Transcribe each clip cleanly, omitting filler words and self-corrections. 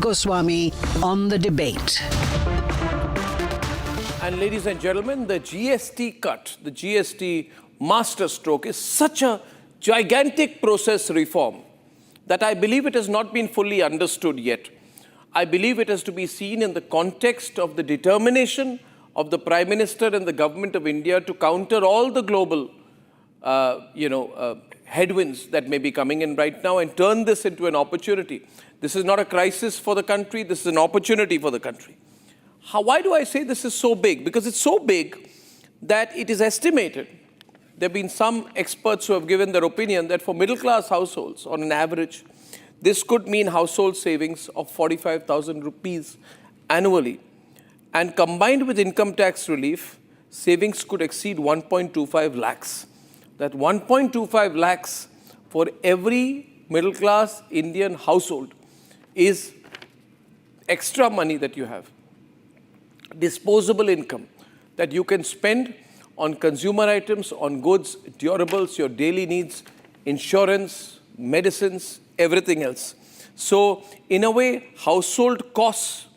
Goswami on The Debate. And ladies and gentlemen, the GST cut, the GST masterstroke is such a gigantic process reform that I believe it has not been fully understood yet. I believe it has to be seen in the context of the determination of the Prime Minister and the Government of India to counter all the global, headwinds that may be coming in right now and turn this into an opportunity. This is not a crisis for the country. This is an opportunity for the country. Why do I say this is so big? Because it's so big that it is estimated. There have been some experts who have given their opinion that for middle-class households, on an average, this could mean household savings of 45,000 rupees annually. And combined with income tax relief, savings could exceed 1.25 lakhs. That 1.25 lakhs for every middle-class Indian household is extra money that you have. Disposable income that you can spend on consumer items, on goods, durables, your daily needs, insurance, medicines, everything else. So, in a way, household costs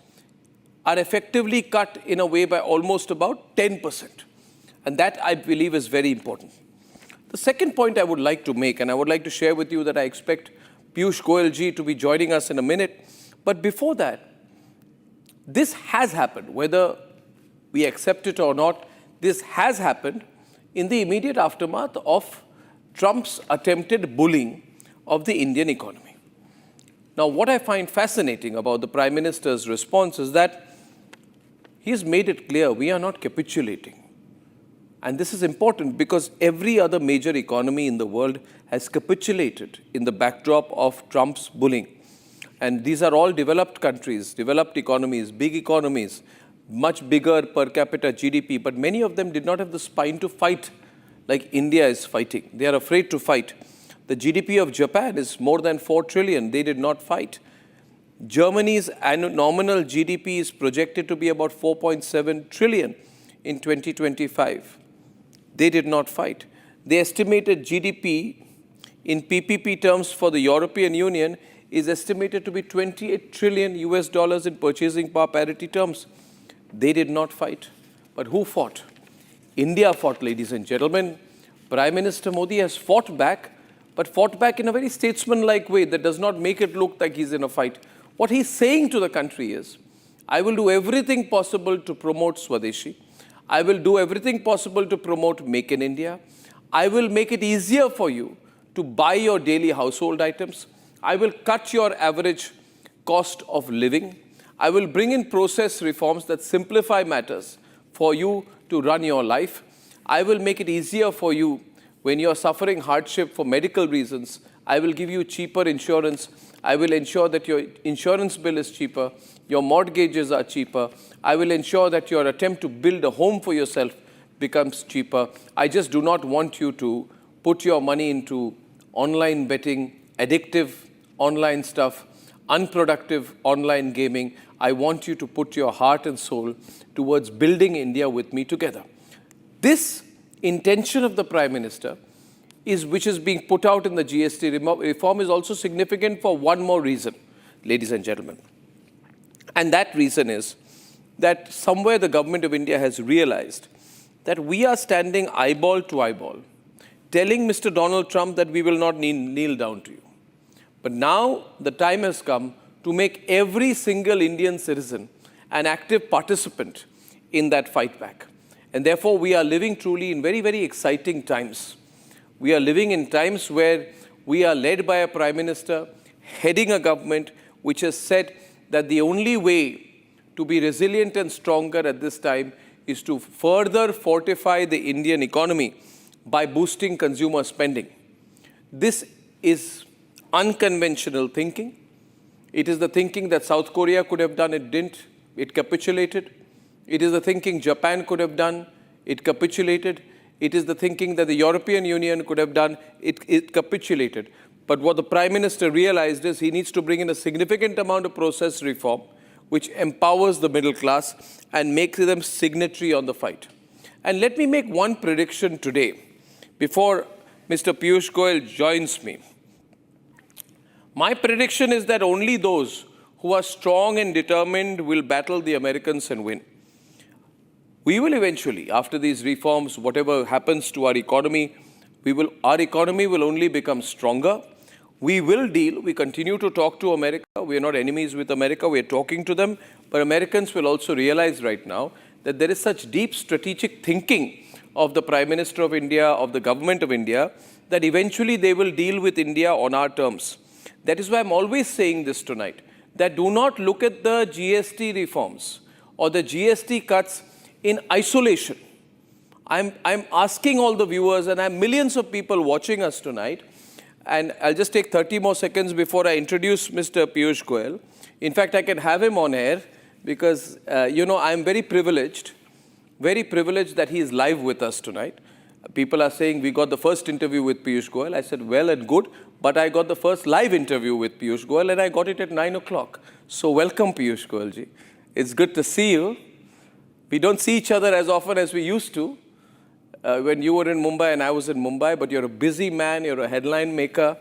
are effectively cut in a way by almost about 10%. And that, I believe, is very important. The second point I would like to make, and I would like to share with you that I expect Piyush Goyal ji to be joining us in a minute. But before that, this has happened, whether we accept it or not, this has happened in the immediate aftermath of Trump's attempted bullying of the Indian economy. Now, what I find fascinating about the Prime Minister's response is that he's made it clear we are not capitulating. And this is important because every other major economy in the world has capitulated in the backdrop of Trump's bullying. And these are all developed countries, developed economies, big economies, much bigger per capita GDP, but many of them did not have the spine to fight like India is fighting. They are afraid to fight. The GDP of Japan is more than 4 trillion. They did not fight. Germany's nominal GDP is projected to be about 4.7 trillion in 2025. They did not fight. The estimated GDP in PPP terms for the European Union is estimated to be 28 trillion US dollars in purchasing power parity terms. They did not fight. But who fought? India fought, ladies and gentlemen. Prime Minister Modi has fought back, but fought back in a very statesman-like way that does not make it look like he's in a fight. What he's saying to the country is, I will do everything possible to promote Swadeshi. I will do everything possible to promote Make in India. I will make it easier for you to buy your daily household items. I will cut your average cost of living. I will bring in process reforms that simplify matters for you to run your life. I will make it easier for you when you're suffering hardship for medical reasons. I will give you cheaper insurance. I will ensure that your insurance bill is cheaper. Your mortgages are cheaper. I will ensure that your attempt to build a home for yourself becomes cheaper. I just do not want you to put your money into online betting, addictive online stuff, unproductive online gaming. I want you to put your heart and soul towards building India with me together. This intention of the Prime Minister, which is being put out in the GST reform, is also significant for one more reason, ladies and gentlemen. And that reason is that somewhere the Government of India has realized that we are standing eyeball to eyeball, telling Mr. Donald Trump that we will not kneel down to you. But now the time has come to make every single Indian citizen an active participant in that fight back. And therefore, we are living truly in very, very exciting times. We are living in times where we are led by a Prime Minister heading a government which has said that the only way to be resilient and stronger at this time is to further fortify the Indian economy by boosting consumer spending. This is unconventional thinking. It is the thinking that South Korea could have done, it didn't, it capitulated. It is the thinking Japan could have done, it capitulated. It is the thinking that the European Union could have done, it capitulated. But what the Prime Minister realized is he needs to bring in a significant amount of process reform which empowers the middle class and makes them signatory on the fight. And let me make one prediction today before Mr. Piyush Goyal joins me. My prediction is that only those who are strong and determined will battle the Americans and win. We will eventually, after these reforms, whatever happens to our economy, our economy will only become stronger. We will deal. We continue to talk to America. We are not enemies with America. We are talking to them. But Americans will also realize right now that there is such deep strategic thinking of the Prime Minister of India, of the government of India, that eventually they will deal with India on our terms. That is why I'm always saying this tonight, that do not look at the GST reforms or the GST cuts in isolation. I'm asking all the viewers, and I have millions of people watching us tonight, and I'll just take 30 more seconds before I introduce Mr. Piyush Goyal. In fact, I can have him on air because, I'm very privileged that he is live with us tonight. People are saying we got the first interview with Piyush Goyal. I said, well and good, but I got the first live interview with Piyush Goyal, and I got it at 9 o'clock. So welcome, Piyush Goyal ji. It's good to see you. We don't see each other as often as we used to when you were in Mumbai and I was in Mumbai, but you're a busy man, you're a headline maker,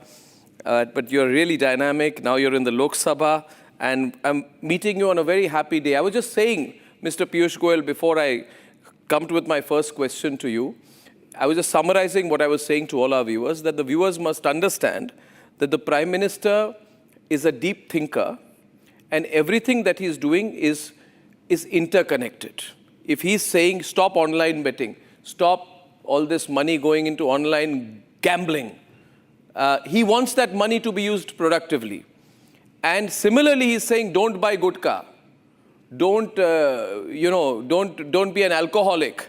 but you're really dynamic. Now you're in the Lok Sabha, and I'm meeting you on a very happy day. I was just saying, Mr. Piyush Goyal, before I come with my first question to you, I was just summarizing what I was saying to all our viewers, that the viewers must understand that the Prime Minister is a deep thinker, and everything that he's doing is interconnected. If he's saying stop online betting, stop all this money going into online gambling, he wants that money to be used productively. And similarly, he's saying don't buy gutka, don't be an alcoholic,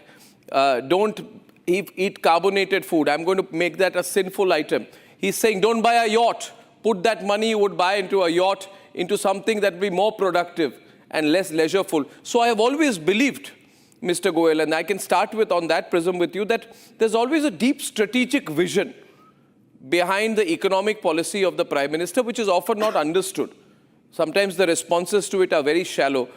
don't eat carbonated food. I'm going to make that a sinful item. He's saying don't buy a yacht, put that money you would buy into a yacht into something that will be more productive and less leisureful. So I have always believed, Mr. Goyal, and I can start with on that prism with you, that there's always a deep strategic vision behind the economic policy of the Prime Minister, which is often not understood. Sometimes the responses to it are very shallow.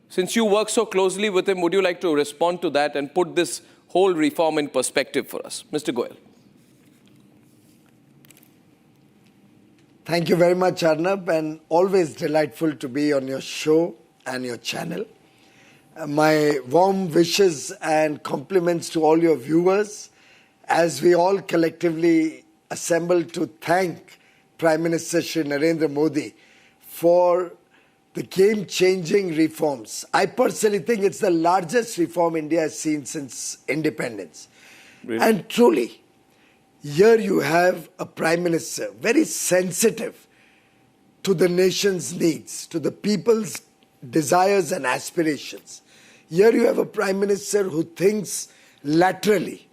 Since you work so closely with him, would you like to respond to that and put this whole reform in perspective for us? Mr. Goyal. Thank you very much, Arnab, and always delightful to be on your show and your channel. My warm wishes and compliments to all your viewers as we all collectively assemble to thank Prime Minister Shri Narendra Modi for the game-changing reforms. I personally think it's the largest reform India has seen since independence. Really? And truly, here you have a Prime Minister very sensitive to the nation's needs, to the people's desires and aspirations. Here you have a Prime Minister who thinks laterally,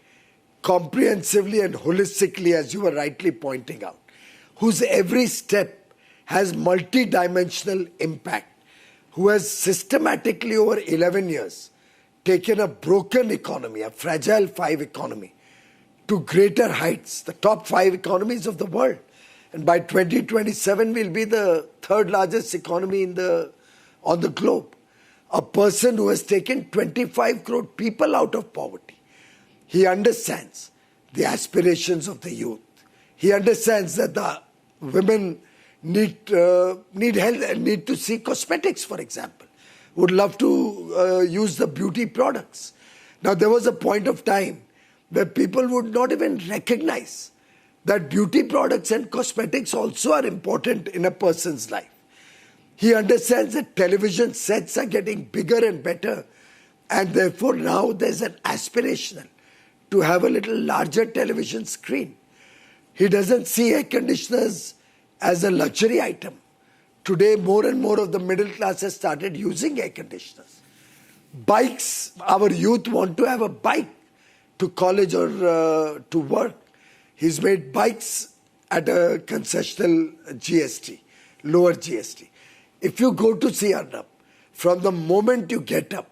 comprehensively and holistically, as you were rightly pointing out, whose every step has multi-dimensional impact, who has systematically over 11 years taken a broken economy, a fragile 5 economy, to greater heights, the top 5 economies of the world. And by 2027, we'll be the 3rd largest economy on the globe. A person who has taken 25 crore people out of poverty. He understands the aspirations of the youth. He understands that the women need help, need to see cosmetics, for example. Would love to use the beauty products. Now, there was a point of time where people would not even recognize that beauty products and cosmetics also are important in a person's life. He understands that television sets are getting bigger and better, and therefore now there's an aspiration to have a little larger television screen. He doesn't see air conditioners as a luxury item. Today, more and more of the middle class has started using air conditioners. Bikes, our youth want to have a bike to college or to work. He's made bikes at a concessional GST, lower GST. If you go to see Arnab, from the moment you get up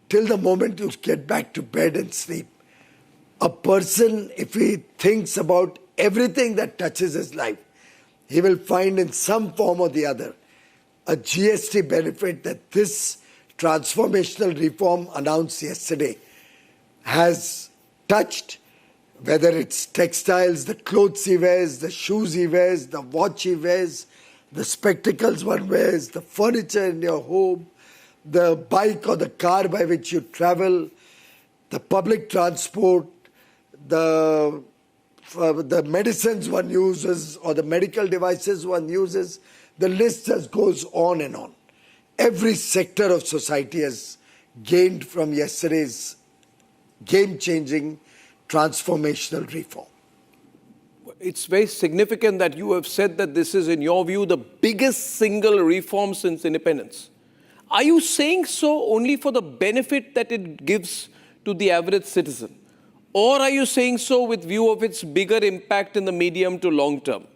till the moment you get back to bed and sleep, a person, if he thinks about everything that touches his life, he will find in some form or the other a GST benefit that this transformational reform announced yesterday has touched, whether it's textiles, the clothes he wears, the shoes he wears, the watch he wears, the spectacles one wears, the furniture in your home, the bike or the car by which you travel, the public transport, the medicines one uses or the medical devices one uses, the list just goes on and on. Every sector of society has gained from yesterday's game-changing transformational reform. It's very significant that you have said that this is, in your view, the biggest single reform since independence. Are you saying so only for the benefit that it gives to the average citizen? Or are you saying so with view of its bigger impact in the medium to long term?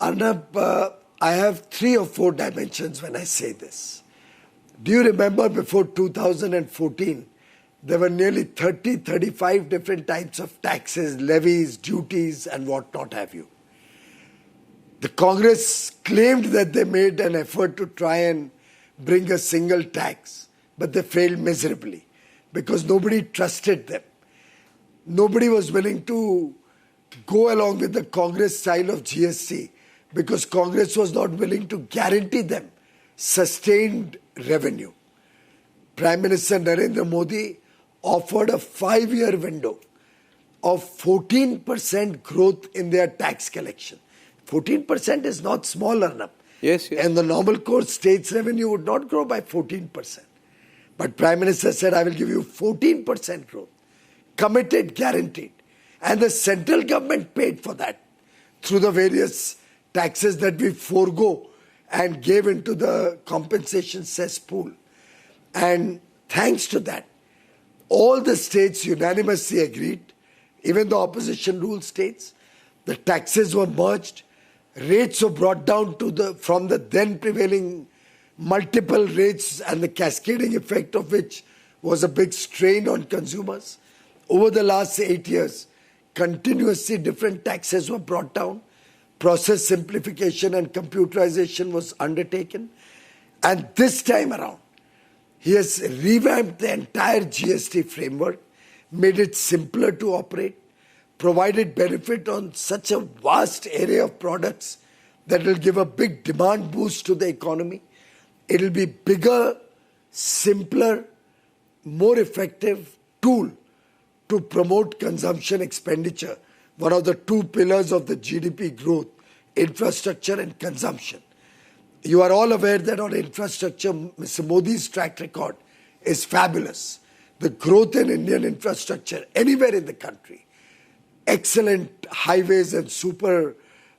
Arnab, I have 3 or 4 dimensions when I say this. Do you remember before 2014, there were nearly 35 different types of taxes, levies, duties, and what not have you. The Congress claimed that they made an effort to try and bring a single tax, but they failed miserably because nobody trusted them. Nobody was willing to go along with the Congress style of GST because Congress was not willing to guarantee them sustained revenue. Prime Minister Narendra Modi offered a 5-year window of 14% growth in their tax collection. 14% is not small, Arnab. Yes, yes. And the normal course state's revenue would not grow by 14%. But Prime Minister said, I will give you 14% growth. Committed, guaranteed. And the central government paid for that through the various taxes that we forego and gave into the compensation cesspool. And thanks to that, all the states unanimously agreed, even the opposition ruled states, the taxes were merged, rates were brought down from the then prevailing multiple rates and the cascading effect of which was a big strain on consumers. Over the last 8 years, continuously different taxes were brought down, process simplification and computerization was undertaken, and this time around, he has revamped the entire GST framework, made it simpler to operate, provided benefit on such a vast area of products that will give a big demand boost to the economy. It will be bigger, simpler, more effective tool to promote consumption expenditure, one of the 2 pillars of the GDP growth, infrastructure and consumption. You are all aware that on infrastructure, Mr. Modi's track record is fabulous. The growth in Indian infrastructure anywhere in the country, excellent highways and super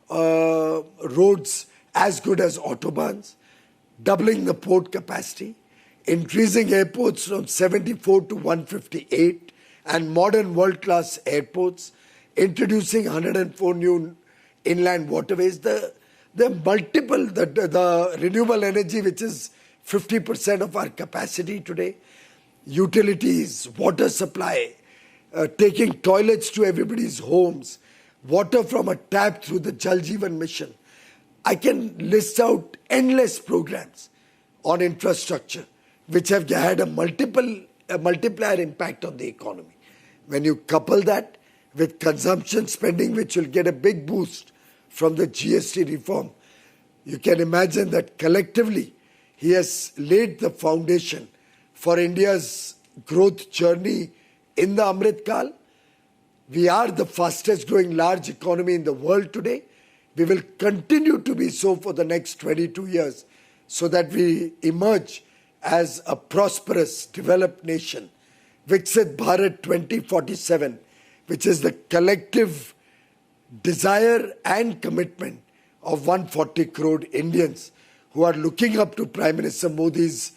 roads as good as autobahns, doubling the port capacity, increasing airports from 74 to 158 and modern world-class airports, introducing 104 new inland waterways, the renewable energy, which is 50% of our capacity today, utilities, water supply, taking toilets to everybody's homes, water from a tap through the Jal Jeevan mission. I can list out endless programs on infrastructure which have had a multiplier impact on the economy. When you couple that with consumption spending, which will get a big boost from the GST reform, you can imagine that collectively he has laid the foundation for India's growth journey in the Amrit Kal. We are the fastest growing large economy in the world today. We will continue to be so for the next 22 years so that we emerge as a prosperous, developed nation. Viksit Bharat 2047, which is the collective desire and commitment of 140 crore Indians who are looking up to Prime Minister Modi's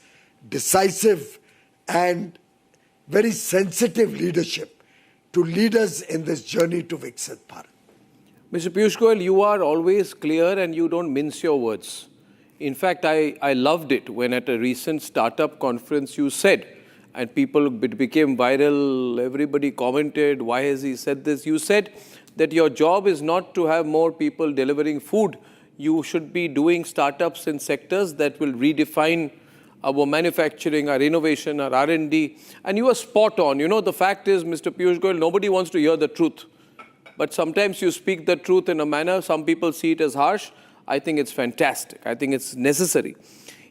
decisive and very sensitive leadership to lead us in this journey to Viksit Bharat. Mr. Piyush Goyal, you are always clear and you don't mince your words. In fact, I loved it when at a recent startup conference you said, and it became viral, everybody commented, why has he said this? You said that your job is not to have more people delivering food. You should be doing startups in sectors that will redefine our manufacturing, our innovation, our R&D. And you are spot on. You know, the fact is, Mr. Piyush Goyal, nobody wants to hear the truth. but sometimes you speak the truth in a manner, some people see it as harsh. I think it's fantastic. I think it's necessary.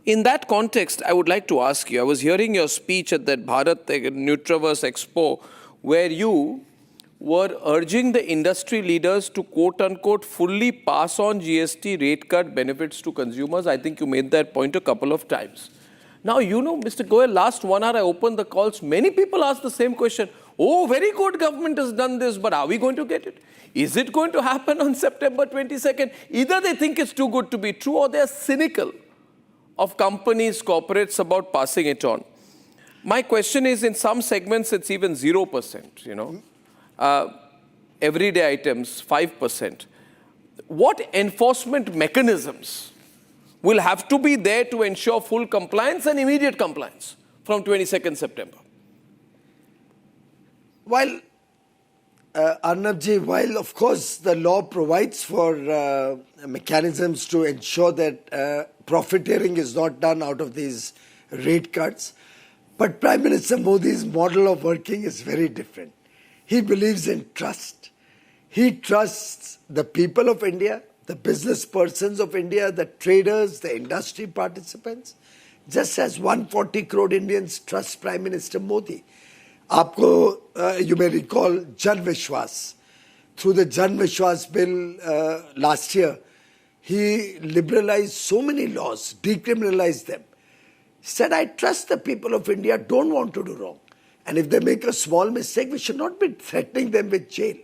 In that context, I would like to ask you, I was hearing your speech at that Bharat Nutraverse Expo, where you were urging the industry leaders to quote-unquote fully pass on GST rate cut benefits to consumers. I think you made that point a couple of times. Now, you know, Mr. Goyal, last 1 hour I opened the calls. Many people asked the same question. Oh, very good, government has done this, but are we going to get it? Is it going to happen on September 22nd? Either they think it's too good to be true, or they're cynical of companies, corporates about passing it on. My question is, in some segments, it's even 0%, you know. Everyday items, 5%. What enforcement mechanisms will have to be there to ensure full compliance and immediate compliance from 22nd September? While, Arnabji, while of course the law provides for mechanisms to ensure that profiteering is not done out of these rate cuts, but Prime Minister Modi's model of working is very different. He believes in trust. He trusts the people of India, the business persons of India, the traders, the industry participants, just as 140 crore Indians trust Prime Minister Modi. You may recall Jan Vishwas. Through the Jan Vishwas bill last year, he liberalized so many laws, decriminalized them. He said, I trust the people of India don't want to do wrong. And if they make a small mistake, we should not be threatening them with jail.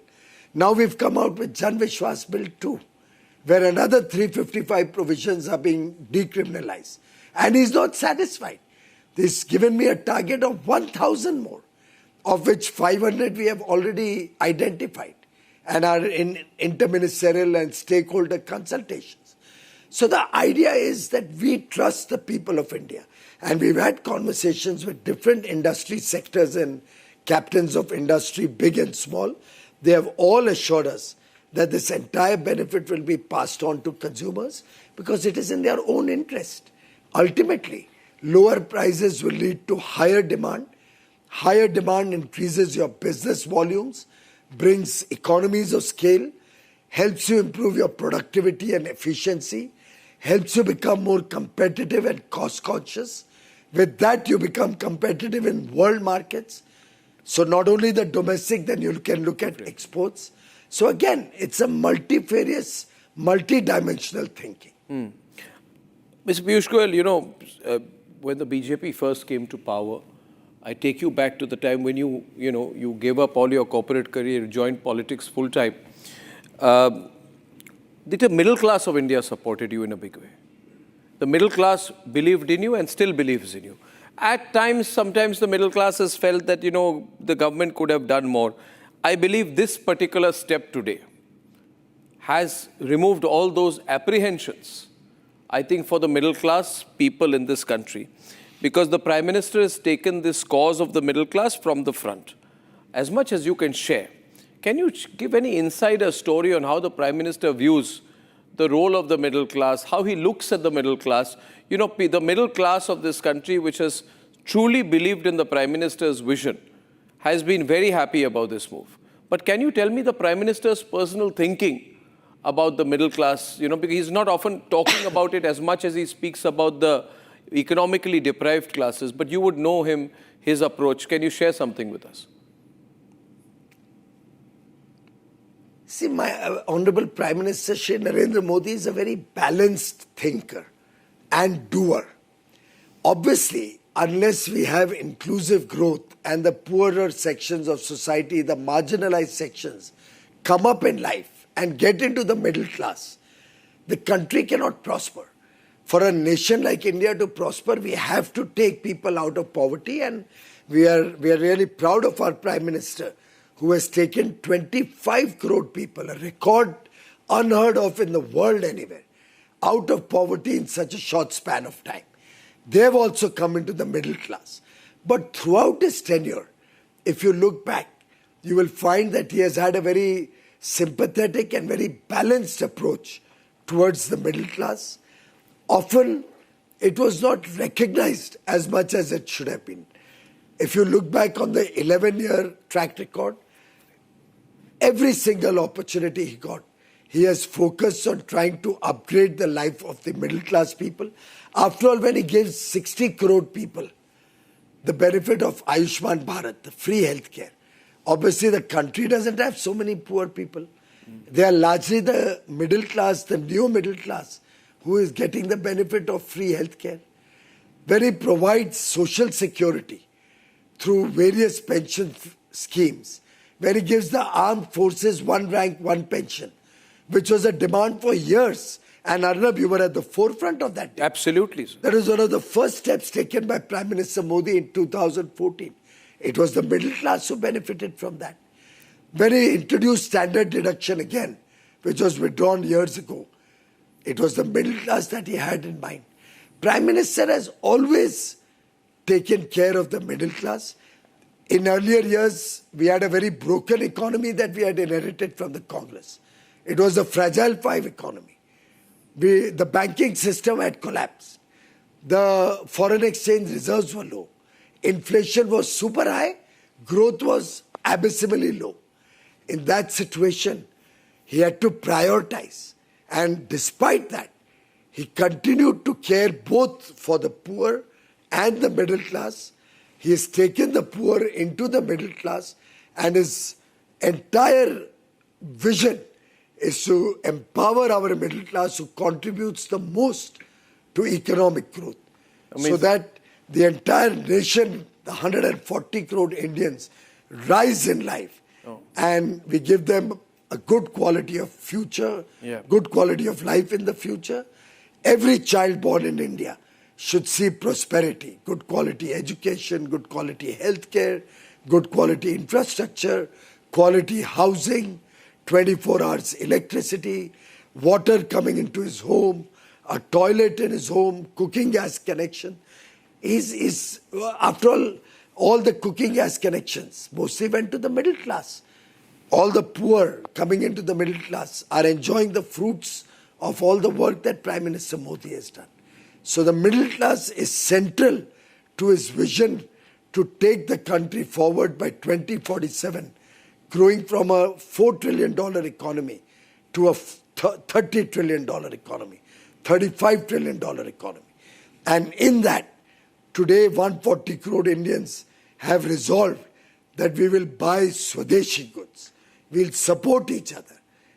Now we've come out with Jan Vishwas Bill 2, where another 355 provisions are being decriminalized. And he's not satisfied. He's given me a target of 1,000 more, of which 500 we have already identified and are in interministerial and stakeholder consultations. So the idea is that we trust the people of India. And we've had conversations with different industry sectors and captains of industry, big and small. They have all assured us that this entire benefit will be passed on to consumers because it is in their own interest. Ultimately, lower prices will lead to higher demand. Higher demand increases your business volumes, brings economies of scale, helps you improve your productivity and efficiency, helps you become more competitive and cost conscious. With that, you become competitive in world markets. So not only the domestic, then you can look at exports. So again, it's a multifarious, multi-dimensional thinking. Mr. Piyush Goyal, you know, when the BJP first came to power, I take you back to the time when you gave up all your corporate career, joined politics full time. The middle class of India supported you in a big way. The middle class believed in you and still believes in you. At times, sometimes the middle class has felt that, you know, the government could have done more. I believe this particular step today has removed all those apprehensions, I think, for the middle class people in this country, because the Prime Minister has taken this cause of the middle class from the front. As much as you can share, can you give any insider story on how the Prime Minister views the role of the middle class, how he looks at the middle class? You know, the middle class of this country, which has truly believed in the Prime Minister's vision, has been very happy about this move. But can you tell me the Prime Minister's personal thinking about the middle class? You know, because he's not often talking about it as much as he speaks about the economically deprived classes, but you would know him, his approach. Can you share something with us? See, my Honorable Prime Minister Shri Narendra Modi is a very balanced thinker and doer. Obviously, unless we have inclusive growth and the poorer sections of society, the marginalized sections, come up in life and get into the middle class, the country cannot prosper. For a nation like India to prosper, we have to take people out of poverty, and we are really proud of our Prime Minister, who has taken 25 crore people, a record unheard of in the world anywhere, out of poverty in such a short span of time. They have also come into the middle class. But throughout his tenure, if you look back, you will find that he has had a very sympathetic and very balanced approach towards the middle class. Often, it was not recognized as much as it should have been. If you look back on the 11-year track record, every single opportunity he got, he has focused on trying to upgrade the life of the middle class people. After all, when he gives 60 crore people the benefit of Ayushman Bharat, the free healthcare, obviously the country doesn't have so many poor people. They are largely the middle class, the new middle class, who is getting the benefit of free healthcare. When he provides social security through various pension schemes, where he gives the armed forces one rank, one pension, which was a demand for years. And Arnab, you were at the forefront of that. Absolutely. Sir. That was one of the first steps taken by Prime Minister Modi in 2014. It was the middle class who benefited from that. When he introduced standard deduction again, which was withdrawn years ago, it was the middle class that he had in mind. Prime Minister has always taken care of the middle class. In earlier years, we had a very broken economy that we had inherited from the Congress. It was a fragile five economy. The banking system had collapsed. The foreign exchange reserves were low. Inflation was super high. Growth was abysmally low. In that situation, he had to prioritize. And despite that, he continued to care both for the poor and the middle class. He has taken the poor into the middle class, and his entire vision is to empower our middle class, who contributes the most to economic growth. Amazing. So that the entire nation, the 140 crore Indians, rise in life. And we give them a good quality of future, good quality of life in the future. Every child born in India should see prosperity, good quality education, good quality healthcare, good quality infrastructure, quality housing, 24 hours electricity, water coming into his home, a toilet in his home, cooking gas connection. After all the cooking gas connections mostly went to the middle class. All the poor coming into the middle class are enjoying the fruits of all the work that Prime Minister Modi has done. So the middle class is central to his vision to take the country forward by 2047, growing from a $4 trillion economy to a $30 trillion economy, $35 trillion economy. And in that, today 140 crore Indians have resolved that we will buy Swadeshi goods. We'll support each other.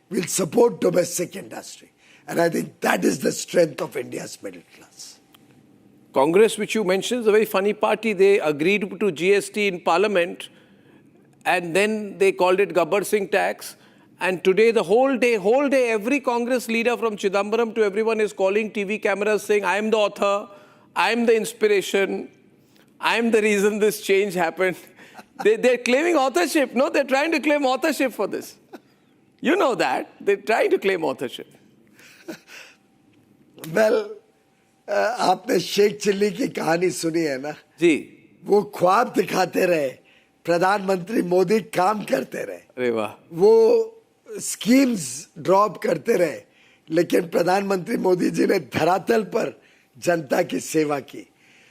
We'll support domestic industry. And I think that is the strength of India's middle class. Congress, which you mentioned, is a very funny party. They agreed to GST in Parliament, and then they called it Gabbar Singh tax. And today, the whole day, every Congress leader from Chidambaram to everyone is calling TV cameras saying, I am the author, I am the inspiration, I am the reason this change happened. They're claiming authorship. No, they're trying to claim authorship for this. You know that. They're trying to claim authorship. Well, आपने Sheikh chilli की कहानी सुनी है ना जी वो ख्वाब दिखाते रहे प्रधानमंत्री मोदी काम करते रहे अरे वाह वो स्कीम्स ड्रॉप करते रहे लेकिन प्रधानमंत्री मोदी जी ने धरातल पर जनता की सेवा की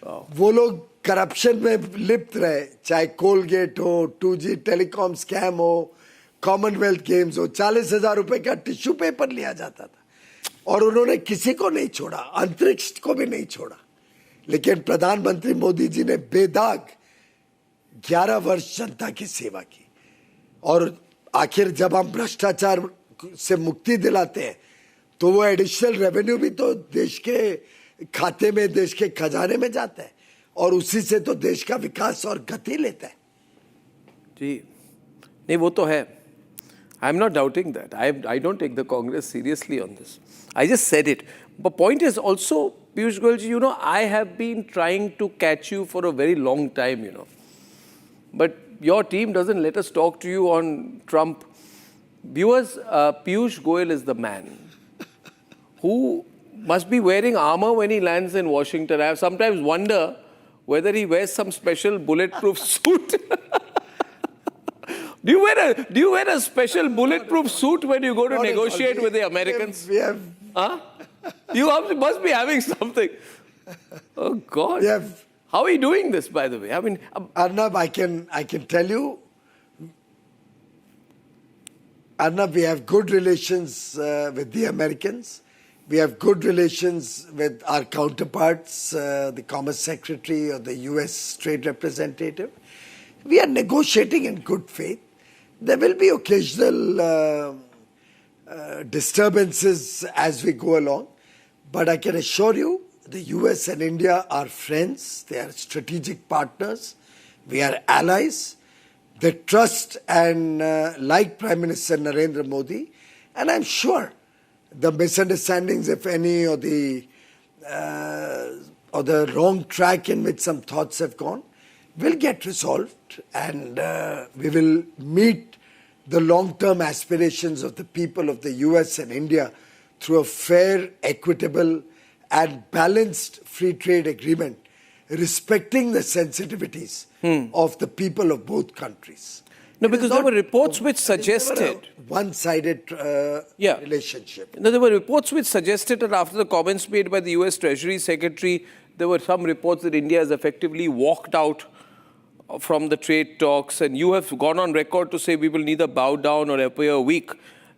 वो लोग करप्शन में लिप्त रहे चाहे कोलगेट हो 2G टेलीकॉम स्कैम हो कॉमनवेल्थ गेम्स हो 40,000 रुपए का टिश्यू पेपर लिया जाता था और उन्होंने किसी को नहीं छोड़ा अंतरिक्ष को भी नहीं छोड़ा लेकिन प्रधानमंत्री मोदी जी ने बेदाग 11 वर्ष जनता की सेवा की और आखिर जब हम भ्रष्टाचार से मुक्ति दिलाते हैं तो वो एडिशनल रेवेन्यू भी तो देश के खाते में देश के खजाने में जाता है और उसी से तो देश का विकास और गति लेता है जी नहीं वो तो है I'm not doubting that. I don't take the Congress seriously on this. I just said it. But point is also, Piyush Goyal, you know, I have been trying to catch you for a very long time, you know. But your team doesn't let us talk to you on Trump. Viewers, Piyush Goyal is the man who must be wearing armor when he lands in Washington. I have sometimes wonder whether he wears some special bulletproof suit. Do you wear a special bulletproof suit when you go to negotiate with the Americans? Huh? You must be having something. Oh God! How are you doing this, by the way? I mean, Arnab, I can tell you, Arnab, we have good relations with the Americans. We have good relations with our counterparts, the Commerce Secretary or the US Trade Representative. We are negotiating in good faith. There will be occasional disturbances as we go along, but I can assure you the US and India are friends, they are strategic partners, we are allies. They trust and like Prime Minister Narendra Modi, and I'm sure the misunderstandings, if any, or the wrong track in which some thoughts have gone, will get resolved, and we will meet the long-term aspirations of the people of the US and India through a fair, equitable, and balanced free trade agreement, respecting the sensitivities of the people of both countries. No, because there were reports which suggested one-sided relationship. No, there were reports which suggested that after the comments made by the US Treasury Secretary, there were some reports that India has effectively walked out from the trade talks, and you have gone on record to say we will neither bow down or appear weak.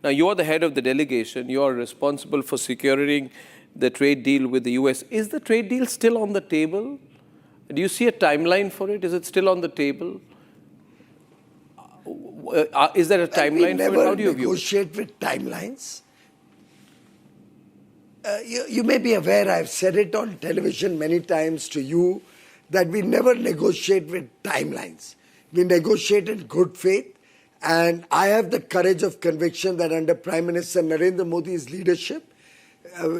Now, you are the head of the delegation. You are responsible for securing the trade deal with the US. Is the trade deal still on the table? Do you see a timeline for it? Is it still on the table? Is there a timeline for it? How do you view it? We negotiate with timelines. You may be aware, I've said it on television many times to you, that we never negotiate with timelines. We negotiate in good faith, and I have the courage of conviction that under Prime Minister Narendra Modi's leadership,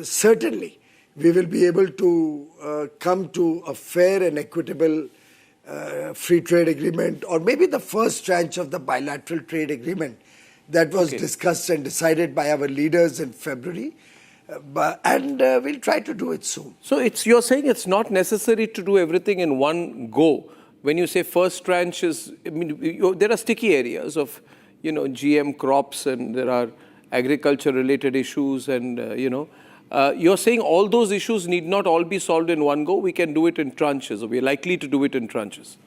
certainly we will be able to come to a fair and equitable free trade agreement, or maybe the first tranche of the bilateral trade agreement that was discussed and decided by our leaders in February. And we'll try to do it soon. So you're saying it's not necessary to do everything in one go. When you say first tranche is, I mean, there are sticky areas of, GM crops, and there are agriculture-related issues, and, you're saying all those issues need not all be solved in one go. We can do it in tranches, or we're likely to do it in tranches.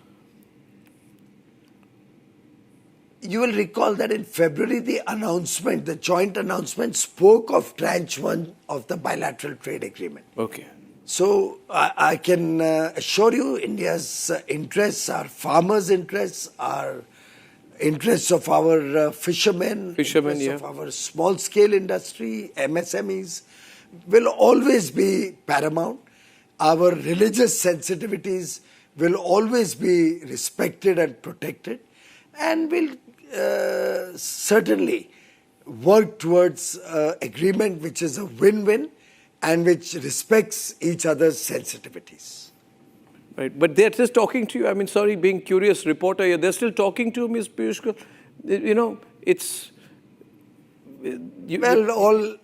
You will recall that in February, the joint announcement spoke of tranche 1 of the bilateral trade agreement. Okay. So I can assure you India's interests, our farmers' interests, our interests of our fishermen, of our small-scale industry, MSMEs, will always be paramount. Our religious sensitivities will always be respected and protected, and will certainly work towards agreement which is a win-win and which respects each other's sensitivities. Right, but they're just talking to you. I mean, sorry, being curious reporter here, they're still talking to you, Ms. Piyush Goyal. It's...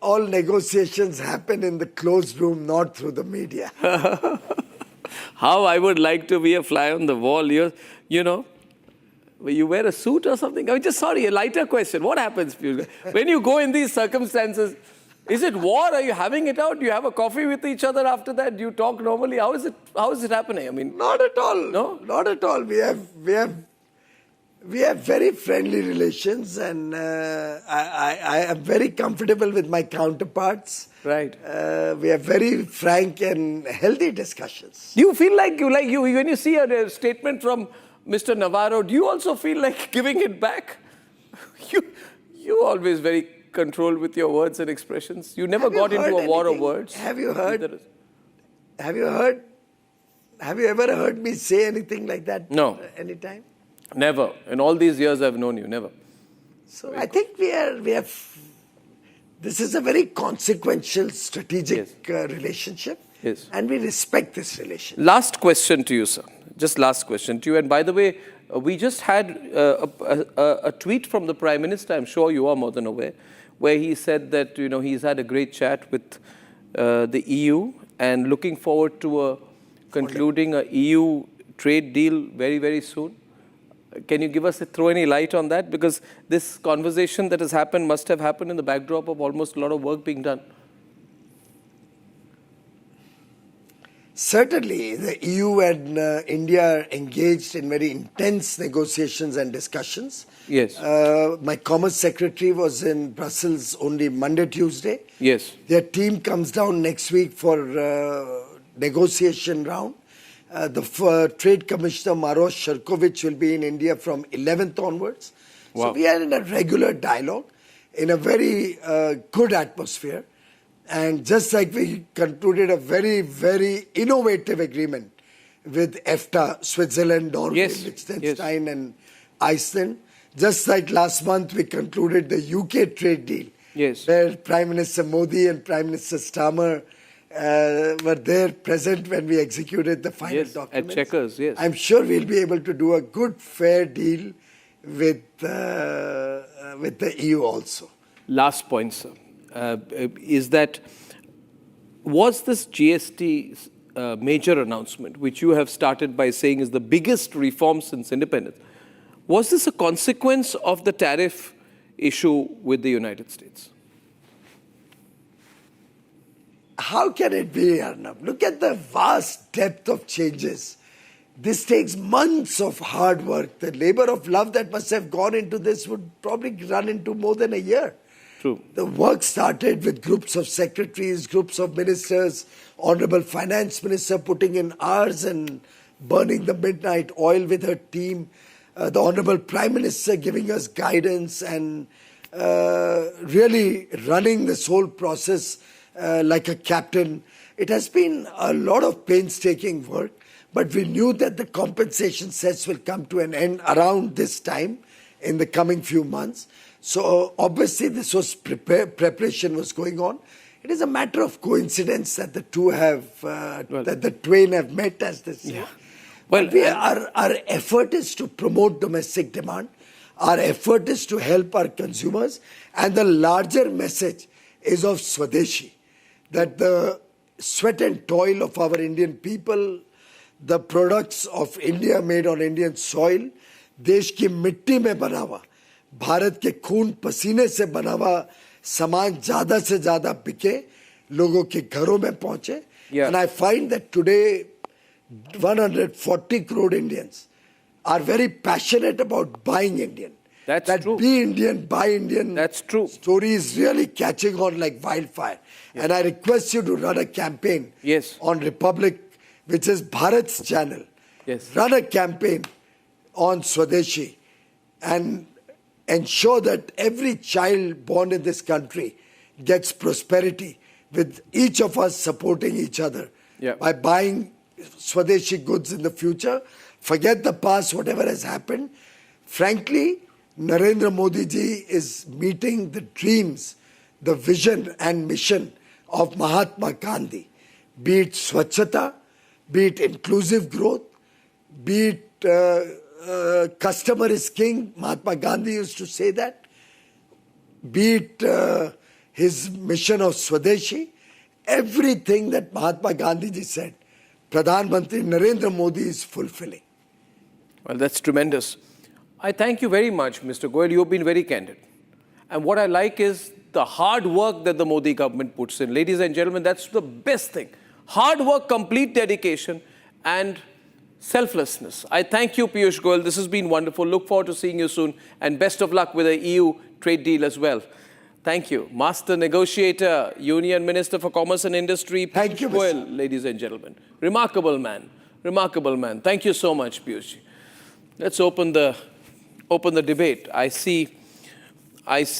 all negotiations happen in the closed room, not through the media. How I would like to be a fly on the wall. You wear a suit or something? I mean, just sorry, a lighter question. What happens when you go in these circumstances? Is it war? Are you having it out? Do you have a coffee with each other after that? Do you talk normally? How is it happening? I mean, not at all. No, not at all. We have very friendly relations, and I am very comfortable with my counterparts. Right. We have very frank and healthy discussions. Do you feel like when you see a statement from Mr. Navarro, do you also feel like giving it back? You always very controlled with your words and expressions. You never got into a war of words. Have you heard? Have you ever heard me say anything like that? No. Anytime? Never. In all these years I've known you, never. So I think we have. This is a very consequential, strategic relationship. Yes. And we respect this relationship. Last question to you, sir. Just last question to you. And by the way, we just had a tweet from the Prime Minister, I'm sure you are more than aware, where he said that, he's had a great chat with the EU and looking forward to concluding a EU trade deal very, very soon. Can you throw any light on that? Because this conversation that has happened must have happened in the backdrop of almost a lot of work being done. Certainly, the EU and India are engaged in very intense negotiations and discussions. Yes. My Commerce Secretary was in Brussels only Monday, Tuesday. Yes. Their team comes down next week for negotiation round. The Trade Commissioner Maros Sharkovich will be in India from 11th onwards. Wow. So we are in a regular dialogue, in a very good atmosphere. And just like we concluded a very, very innovative agreement with EFTA, Switzerland, Norway, Yes, Liechtenstein, and Iceland. Just like last month, we concluded the UK trade deal, Yes. where Prime Minister Modi and Prime Minister Starmer were there present when we executed the final Yes, documents. at Chequers, yes. I'm sure we'll be able to do a good, fair deal with the EU also. Last point, sir, is that was this GST major announcement, which you have started by saying is the biggest reform since independence, was this a consequence of the tariff issue with the United States? How can it be, Arnab? Look at the vast depth of changes. This takes months of hard work. The labor of love that must have gone into this would probably run into more than a year. True. The work started with groups of secretaries, groups of ministers, Honorable Finance Minister putting in hours and burning the midnight oil with her team, the Honorable Prime Minister giving us guidance and really running this whole process like a captain. It has been a lot of painstaking work, but we knew that the compensation sets will come to an end around this time in the coming few months. So obviously this was preparation was going on. It is a matter of coincidence that the two have, that the twain have met, as they say. Yeah. Well, our effort is to promote domestic demand. Our effort is to help our consumers. And the larger message is of Swadeshi, that the sweat and toil of our Indian people, the products of India made on Indian soil, देश की मिट्टी में बना हुआ, भारत के खून पसीने से बना हुआ सामान ज़्यादा से ज़्यादा बिके, लोगों के घरों में पहुँचे. And I find that today 140 crore Indians are very passionate about buying Indian. That's true. Be Indian, buy Indian. That's true. Story is really catching on like wildfire. Yes. And I request you to run a campaign on Republic, which is Bharat's channel. Yes. Run a campaign on Swadeshi and ensure that every child born in this country gets prosperity, with each of us supporting each other by buying Swadeshi goods in the future. Forget the past, whatever has happened. Frankly, Narendra Modi ji is meeting the dreams, the vision and mission of Mahatma Gandhi. Be it Swachhata, be it inclusive growth, be it customer is king, Mahatma Gandhi used to say that, be it his mission of Swadeshi, everything that Mahatma Gandhi ji said, Pradhan Mantri Narendra Modi is fulfilling. Well, that's tremendous. I thank you very much, Mr. Goyal. You've been very candid. And what I like is the hard work that the Modi government puts in. Ladies and gentlemen, that's the best thing. Hard work, complete dedication, and selflessness. I thank you, Piyush Goyal. This has been wonderful. Look forward to seeing you soon. And best of luck with the EU trade deal as well. Thank you. Master Negotiator, Union Minister for Commerce and Industry, Thank you, Goyal, ladies and gentlemen. Remarkable man. Remarkable man. Thank you so much, Piyush. Let's open the debate. I see